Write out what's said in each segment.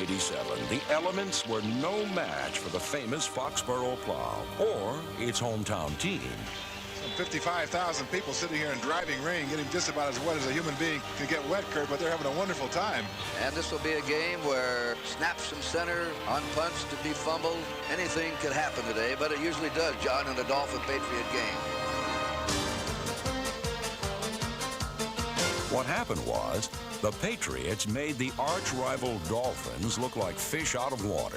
1987, the elements were no match for the famous Foxborough Plow or its hometown team. Some 55,000 people sitting here in driving rain, getting just about as wet as a human being can get wet, Kurt, but they're having a wonderful time. And this will be a game where snaps from center, unpunched, to be fumbled, anything could happen today, but it usually does, John, in a Dolphin-Patriot game. What happened was, the Patriots made the arch-rival Dolphins look like fish out of water.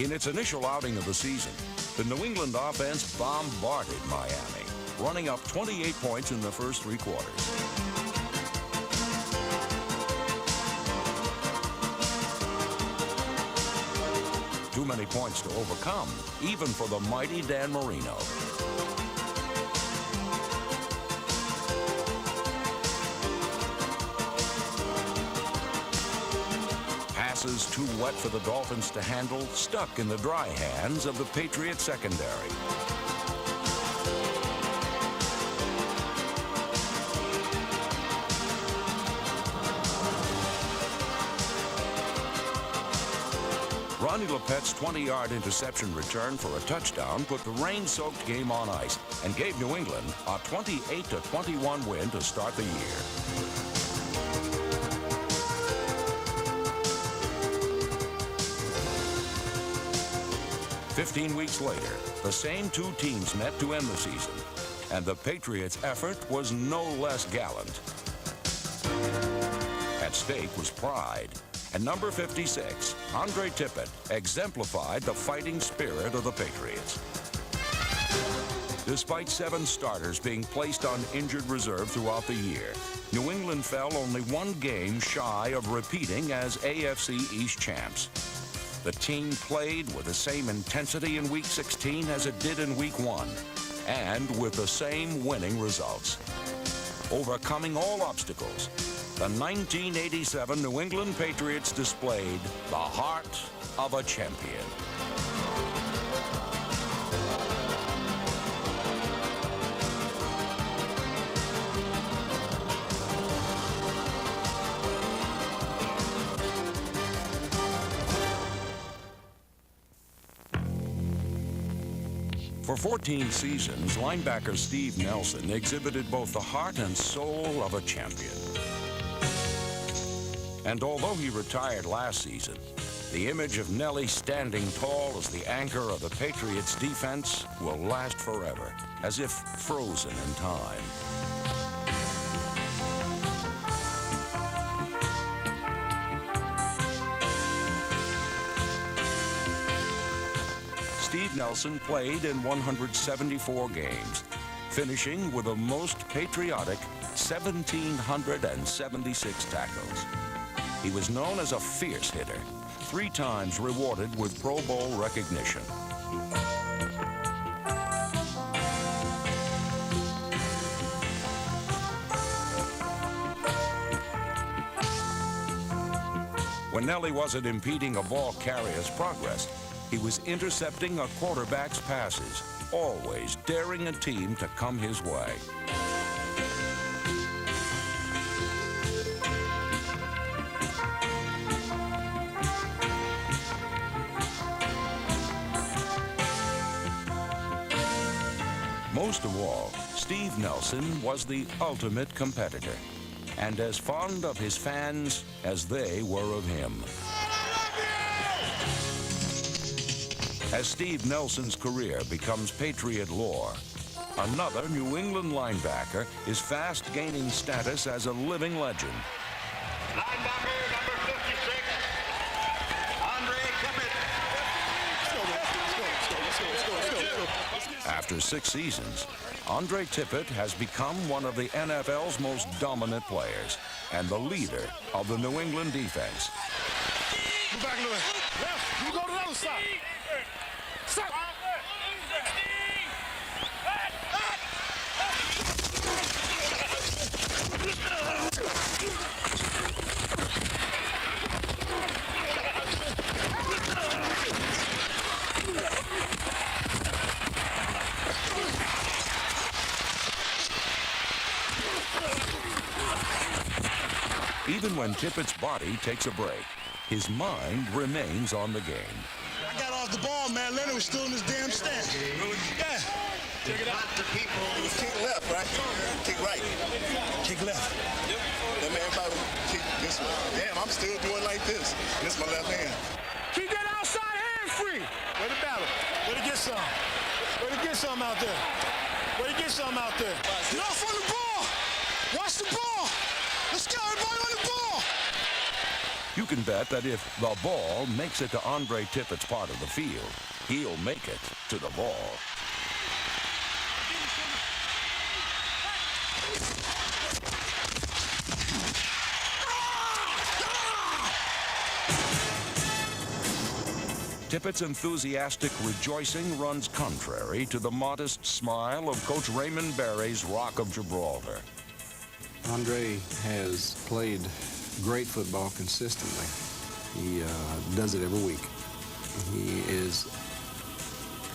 In its initial outing of the season, the New England offense bombarded Miami, running up 28 points in the first three quarters. Too many points to overcome, even for the mighty Dan Marino. Passes too wet for the Dolphins to handle, stuck in the dry hands of the Patriot secondary. Ronnie Lepet's 20-yard interception return for a touchdown put the rain-soaked game on ice and gave New England a 28-21 win to start the year. 15 weeks later, the same two teams met to end the season, and the Patriots' effort was no less gallant. At stake was pride, and number 56, Andre Tippett, exemplified the fighting spirit of the Patriots. Despite 7 starters being placed on injured reserve throughout the year, New England fell only one game shy of repeating as AFC East champs. The team played with the same intensity in Week 16 as it did in Week 1, and with the same winning results. Overcoming all obstacles, the 1987 New England Patriots displayed the heart of a champion. For 14 seasons, linebacker Steve Nelson exhibited both the heart and soul of a champion. And although he retired last season, the image of Nellie standing tall as the anchor of the Patriots' defense will last forever, as if frozen in time. Steve Nelson played in 174 games, finishing with the most patriotic 1,776 tackles. He was known as a fierce hitter, 3 times rewarded with Pro Bowl recognition. When Nellie wasn't impeding a ball carrier's progress, he was intercepting a quarterback's passes, always daring a team to come his way. Most of all, Steve Nelson was the ultimate competitor, and as fond of his fans as they were of him. As Steve Nelson's career becomes Patriot lore, another New England linebacker is fast gaining status as a living legend. Linebacker number 56, Andre Tippett. After 6 seasons, Andre Tippett has become one of the NFL's most dominant players and the leader of the New England defense. Move back a little bit. Left. You go to the other side. Stop. Even when Tippett's body takes a break, his mind remains on the game. I got off the ball, man. Leonard was still in his damn stance. Yeah. Check it out. The people. Kick left, right? Kick right. Kick left. That man everybody kick this way. Damn, I'm still doing like this. This is my left hand. Keep that outside hand free. Way to battle. Way to get some. Way to get some out there. Way to get some out there. Get off on the ball. Watch the ball. Let's go, everybody on the ball. You can bet that if the ball makes it to Andre Tippett's part of the field, he'll make it to the ball. Tippett's enthusiastic rejoicing runs contrary to the modest smile of Coach Raymond Barry's Rock of Gibraltar. Andre has played great football consistently. He does it every week.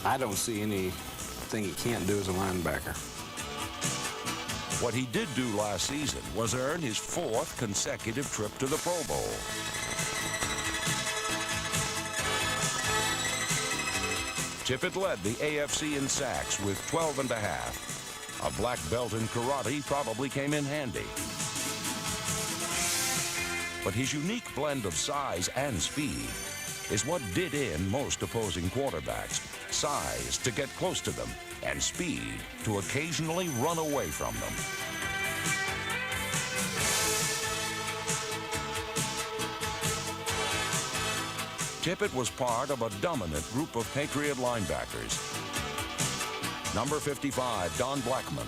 I don't see anything he can't do as a linebacker. What he did do last season was earn his 4th consecutive trip to the Pro Bowl. Tippett led the AFC in sacks with 12.5. A black belt in karate probably came in handy. But his unique blend of size and speed is what did in most opposing quarterbacks. Size to get close to them, and speed to occasionally run away from them. Tippett was part of a dominant group of Patriot linebackers. Number 55, Don Blackman.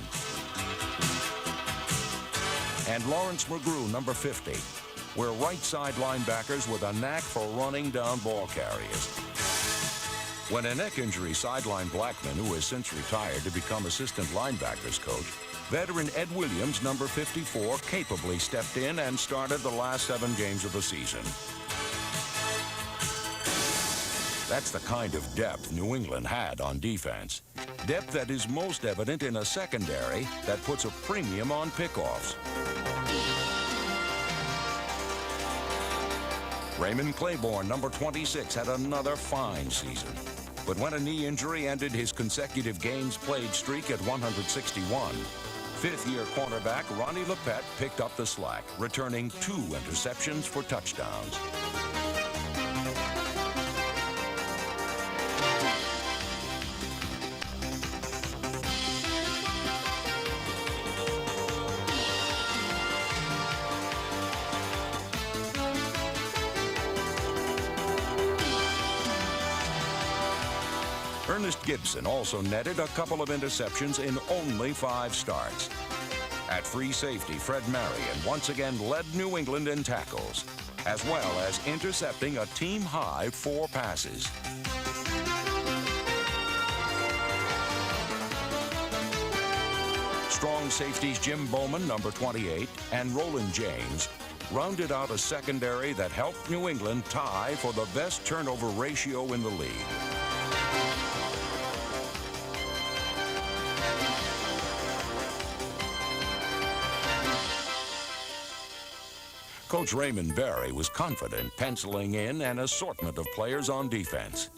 And Lawrence McGrew, number 50, were right side linebackers with a knack for running down ball carriers. When a neck injury sidelined Blackman, who has since retired to become assistant linebackers coach, veteran Ed Williams, number 54, capably stepped in and started the last 7 games of the season. That's the kind of depth New England had on defense. Depth that is most evident in a secondary that puts a premium on pickoffs. Raymond Claiborne, number 26, had another fine season. But when a knee injury ended his consecutive games played streak at 161, fifth-year cornerback Ronnie Lepet picked up the slack, returning 2 interceptions for touchdowns. Ernest Gibson also netted a couple of interceptions in only 5 starts. At free safety, Fred Marion once again led New England in tackles, as well as intercepting a team-high 4 passes. Strong safeties Jim Bowman, number 28, and Roland James rounded out a secondary that helped New England tie for the best turnover ratio in the league. Coach Raymond Barry was confident penciling in an assortment of players on defense.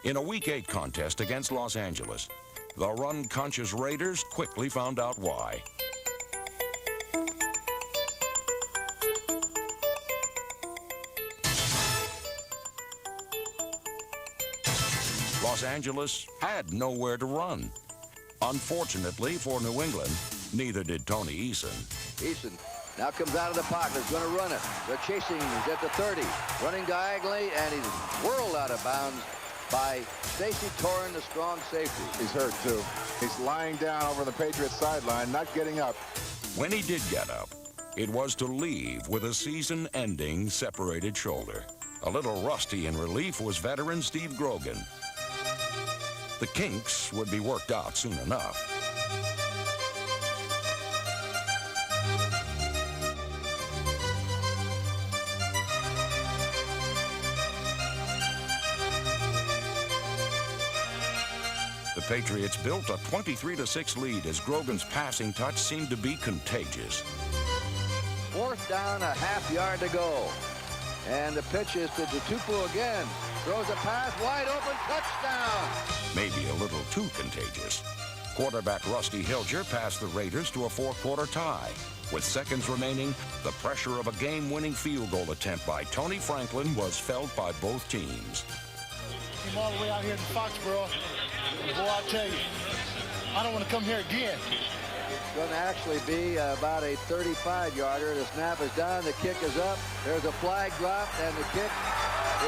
In a Week 8 contest against Los Angeles, the run-conscious Raiders quickly found out why. Los Angeles had nowhere to run. Unfortunately for New England, neither did Tony Eason. Eason now comes out of the pocket, is going to run it. They're chasing him. He's at the 30, running diagonally, and he's whirled out of bounds by Stacy Torren, the strong safety. He's hurt, too. He's lying down over the Patriots sideline, not getting up. When he did get up, it was to leave with a season-ending separated shoulder. A little rusty in relief was veteran Steve Grogan. The kinks would be worked out soon enough. The Patriots built a 23-6 lead as Grogan's passing touch seemed to be contagious. 4th down, a half yard to go. And the pitch is to Tupu again. Throws a pass, wide open, touchdown. Maybe a little too contagious. Quarterback Rusty Hilger passed the Raiders to a 4-quarter tie. With seconds remaining, the pressure of a game-winning field goal attempt by Tony Franklin was felt by both teams. Came all the way out here to Foxborough. Boy, I tell you, I don't want to come here again. It's going to actually be about a 35-yarder. The snap is down, the kick is up. There's a flag dropped, and the kick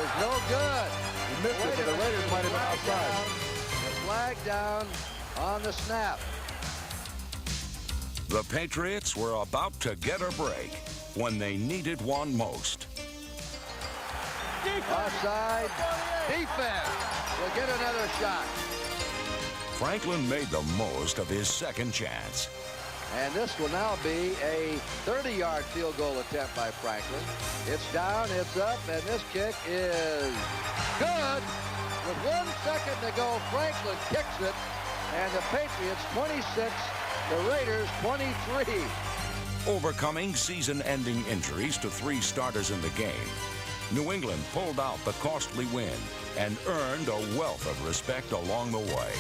is no good. He missed it, but the Raiders might have been outside. The flag down on the snap. The Patriots were about to get a break when they needed one most. Offside. Defense will get another shot. Franklin made the most of his second chance. And this will now be a 30-yard field goal attempt by Franklin. It's down, it's up, and this kick is good. With 1 second to go, Franklin kicks it, and the Patriots 26, the Raiders 23. Overcoming season-ending injuries to 3 starters in the game, New England pulled out the costly win and earned a wealth of respect along the way.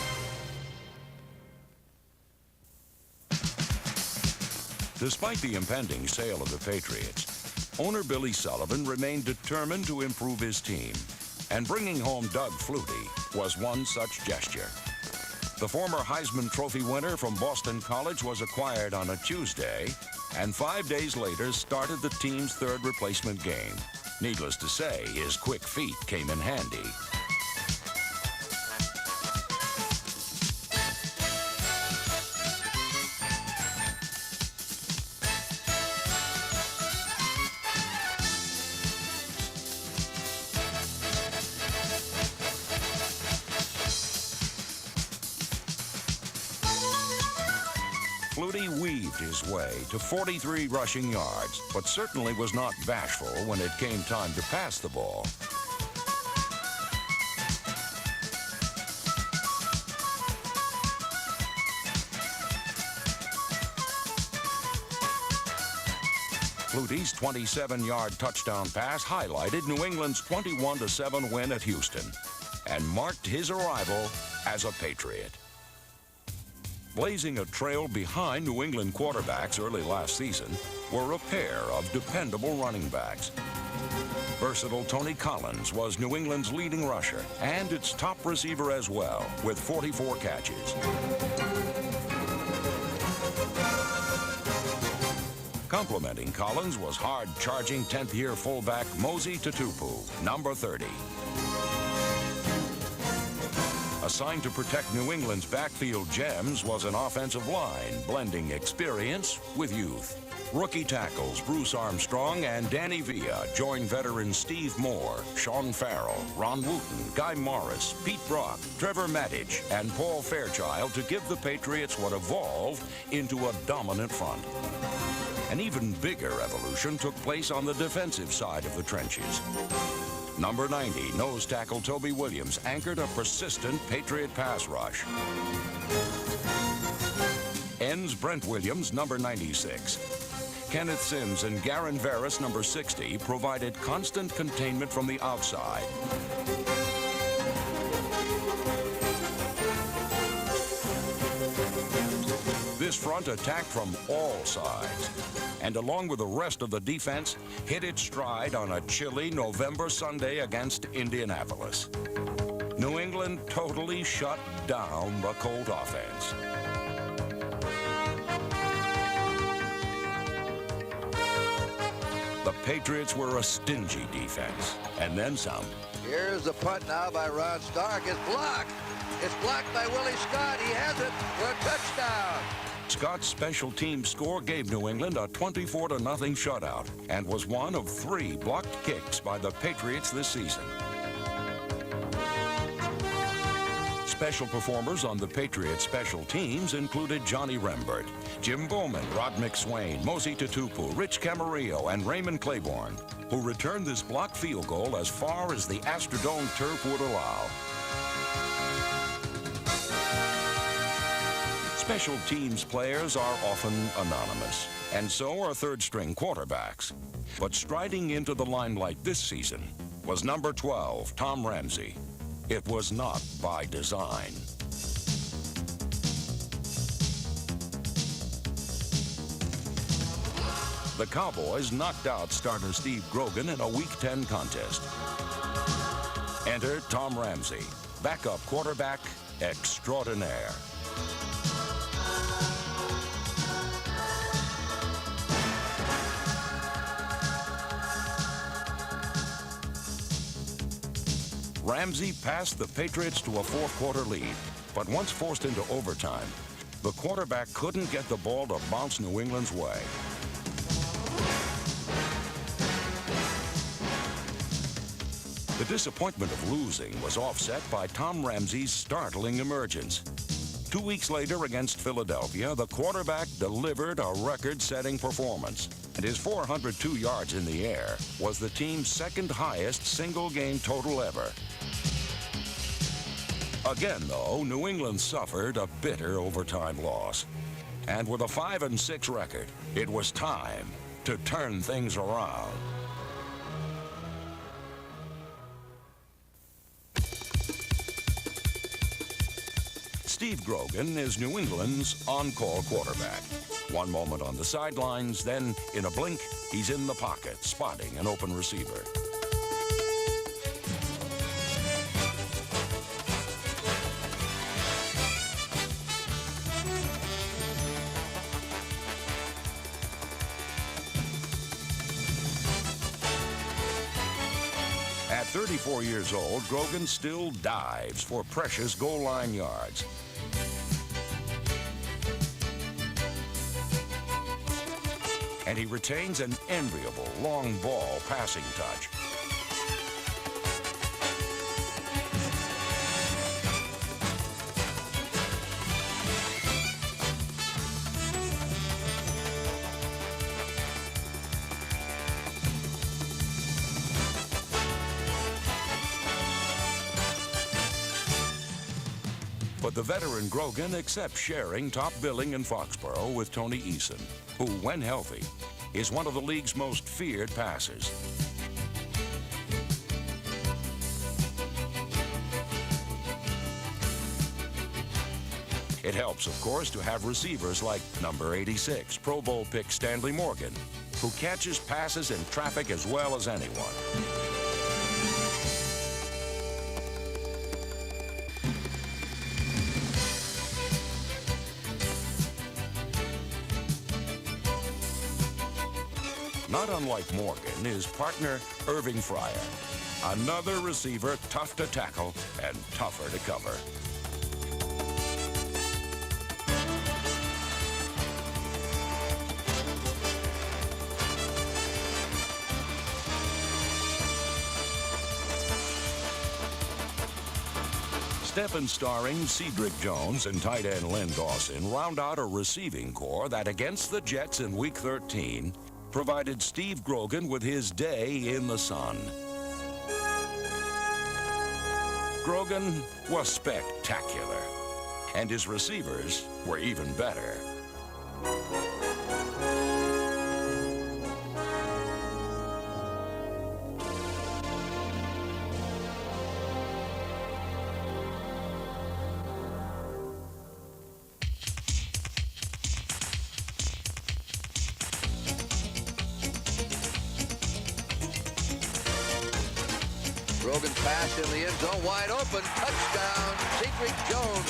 Despite the impending sale of the Patriots, owner Billy Sullivan remained determined to improve his team, and bringing home Doug Flutie was one such gesture. The former Heisman Trophy winner from Boston College was acquired on a Tuesday, and 5 days later started the team's 3rd replacement game. Needless to say, his quick feet came in handy. Flutie weaved his way to 43 rushing yards, but certainly was not bashful when it came time to pass the ball. Flutie's 27-yard touchdown pass highlighted New England's 21-7 win at Houston and marked his arrival as a Patriot. Blazing a trail behind New England quarterbacks early last season were a pair of dependable running backs. Versatile Tony Collins was New England's leading rusher and its top receiver as well, with 44 catches. Complementing Collins was hard-charging 10th-year fullback Mosey Tutupu, number 30. Assigned to protect New England's backfield gems was an offensive line, blending experience with youth. Rookie tackles Bruce Armstrong and Danny Villa joined veterans Steve Moore, Sean Farrell, Ron Wooten, Guy Morris, Pete Brock, Trevor Maddich, and Paul Fairchild to give the Patriots what evolved into a dominant front. An even bigger evolution took place on the defensive side of the trenches. Number 90, nose tackle Toby Williams, anchored a persistent Patriot pass rush. Ends Brent Williams, number 96. Kenneth Sims and Garin Veras, number 60, provided constant containment from the outside. This front attacked from all sides, and along with the rest of the defense, hit its stride on a chilly November Sunday against Indianapolis. New England totally shut down the Colt offense. The Patriots were a stingy defense, and then some. Here's the punt now by Ron Stark. It's blocked. It's blocked by Willie Scott. He has it for a touchdown. Scott's special team score gave New England a 24-0 shutout and was one of 3 blocked kicks by the Patriots this season. Special performers on the Patriots special teams included Johnny Rembert, Jim Bowman, Rod McSwain, Mosey Tutupu, Rich Camarillo, and Raymond Claiborne, who returned this blocked field goal as far as the Astrodome turf would allow. Special teams players are often anonymous, and so are third-string quarterbacks. But striding into the limelight this season was number 12, Tom Ramsey. It was not by design. The Cowboys knocked out starter Steve Grogan in a Week 10 contest. Enter Tom Ramsey, backup quarterback extraordinaire. Ramsey passed the Patriots to a fourth-quarter lead, but once forced into overtime, the quarterback couldn't get the ball to bounce New England's way. The disappointment of losing was offset by Tom Ramsey's startling emergence. 2 weeks later against Philadelphia, the quarterback delivered a record-setting performance, and his 402 yards in the air was the team's second highest single-game total ever. Again, though, New England suffered a bitter overtime loss. And with a 5-6 record, it was time to turn things around. Steve Grogan is New England's on-call quarterback. One moment on the sidelines, then in a blink, he's in the pocket, spotting an open receiver. At 34 years old, Grogan still dives for precious goal line yards. And he retains an enviable long ball passing touch. But the veteran Grogan accepts sharing top billing in Foxborough with Tony Eason, who, when healthy, is one of the league's most feared passers. It helps, of course, to have receivers like number 86, Pro Bowl pick Stanley Morgan, who catches passes in traffic as well as anyone. Not unlike Morgan is partner Irving Fryer, another receiver tough to tackle and tougher to cover. Stephen starring Cedric Jones and tight end Lynn Dawson round out a receiving core that against the Jets in Week 13 provided Steve Grogan with his day in the sun. Grogan was spectacular, and his receivers were even better. Grogan's pass in the end zone, wide open, touchdown, Cedric Jones.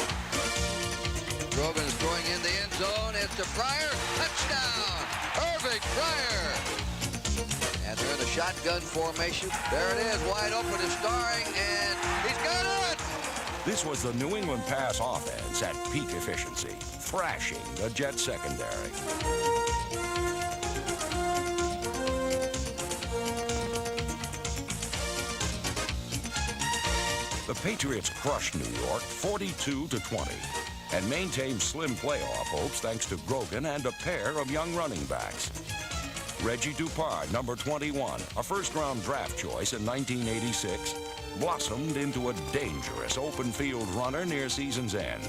Grogan's throwing in the end zone, it's to Fryer, touchdown, Irving Fryer. And they're in a shotgun formation. There it is, wide open is Starring, and he's got it! This was the New England pass offense at peak efficiency, thrashing the Jet secondary. The Patriots crushed New York 42-20 and maintained slim playoff hopes thanks to Grogan and a pair of young running backs. Reggie Dupard, number 21, a first-round draft choice in 1986, blossomed into a dangerous open-field runner near season's end.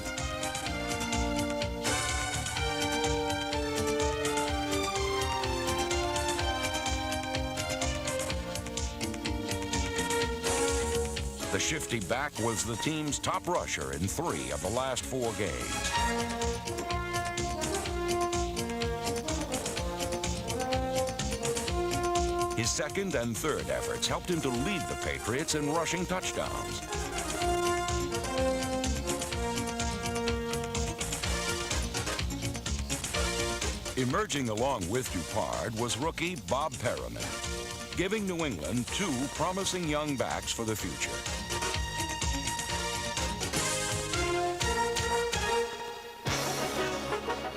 The shifty back was the team's top rusher in 3 of the last 4 games. His second and third efforts helped him to lead the Patriots in rushing touchdowns. Emerging along with Dupard was rookie Bob Perriman, giving New England 2 promising young backs for the future.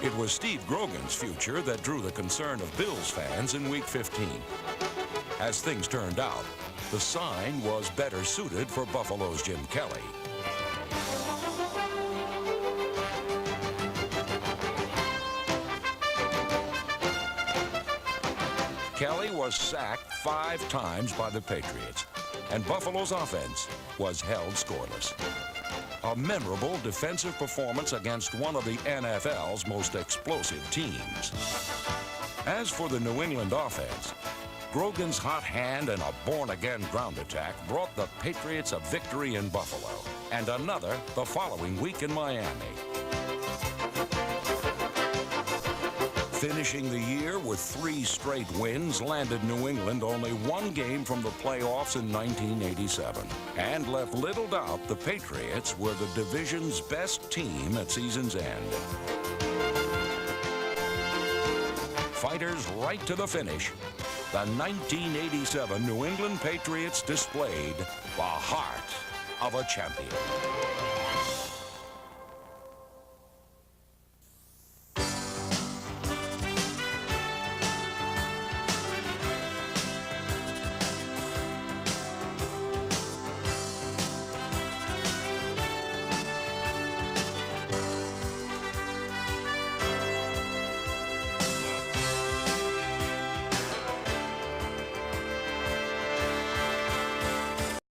It was Steve Grogan's future that drew the concern of Bills fans in Week 15. As things turned out, the sign was better suited for Buffalo's Jim Kelly. Kelly was sacked 5 times by the Patriots, and Buffalo's offense was held scoreless. A memorable defensive performance against one of the NFL's most explosive teams. As for the New England offense, Grogan's hot hand and a born-again ground attack brought the Patriots a victory in Buffalo, and another the following week in Miami. Finishing the year with 3 straight wins landed New England only 1 game from the playoffs in 1987, and left little doubt the Patriots were the division's best team at season's end. Fighters right to the finish, the 1987 New England Patriots displayed the heart of a champion.